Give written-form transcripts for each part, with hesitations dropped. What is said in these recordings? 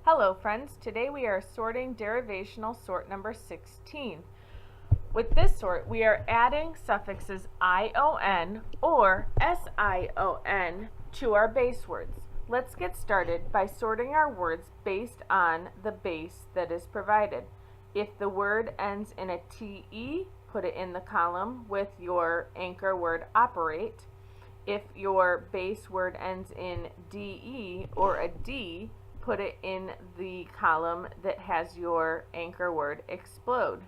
Hello friends, today we are sorting derivational sort number 16. With this sort, we are adding suffixes ion or sion to our base words. Let's get started by sorting our words based on the base that is provided. If the word ends in a te, put it in the column with your anchor word operate. If your base word ends in de or a d, put it in the column that has your anchor word explode.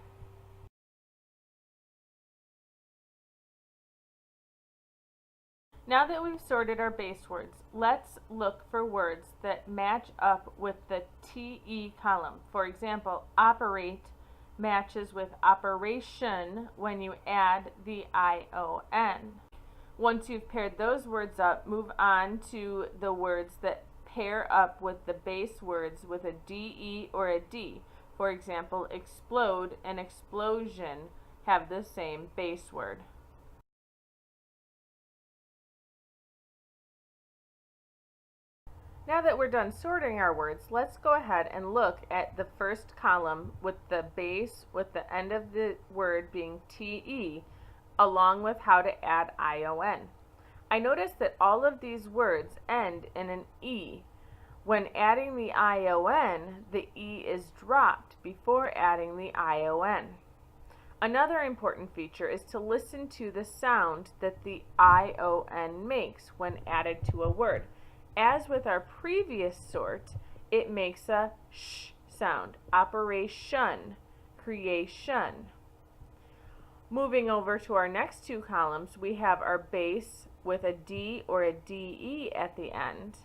Now that we've sorted our base words, let's look for words that match up with the TE column. For example, operate matches with operation when you add the ION. Once you've paired those words up, move on to the words that pair up with the base words with a DE or a D. For example, explode and explosion have the same base word. Now that we're done sorting our words, let's go ahead and look at the first column with the base with the end of the word being TE, along with how to add ION. I notice that all of these words end in an E. When adding the ION, the E is dropped before adding the ION. Another important feature is to listen to the sound that the ION makes when added to a word. As with our previous sort, it makes a sh sound. Operation, creation. Moving over to our next two columns, we have our base with a D or a DE at the end.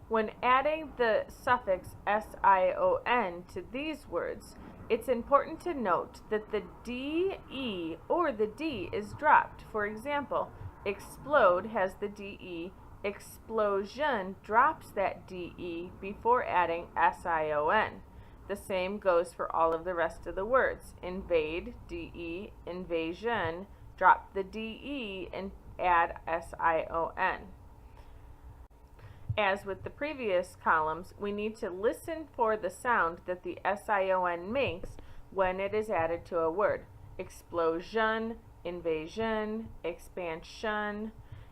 When adding the suffix sion to these words, it's important to note that the DE or the D is dropped. For example, explode has the DE, explosion drops that DE before adding sion. The same goes for all of the rest of the words. Invade, DE, invasion, drop the DE and add sion. As with the previous columns, we need to listen for the sound that the sion makes when it is added to a word. Explosion, invasion, expansion.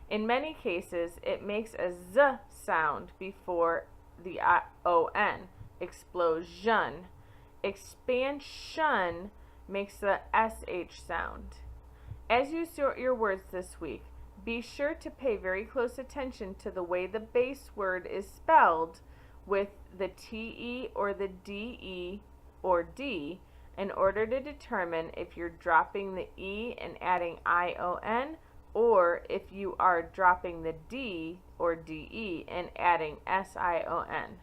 In many cases, it makes a z sound before the on. Explosion. Expansion makes the sh sound. As you sort your words this week, be sure to pay very close attention to the way the base word is spelled with the TE or the DE or D in order to determine if you're dropping the E and adding ION, or if you are dropping the D or DE and adding SION.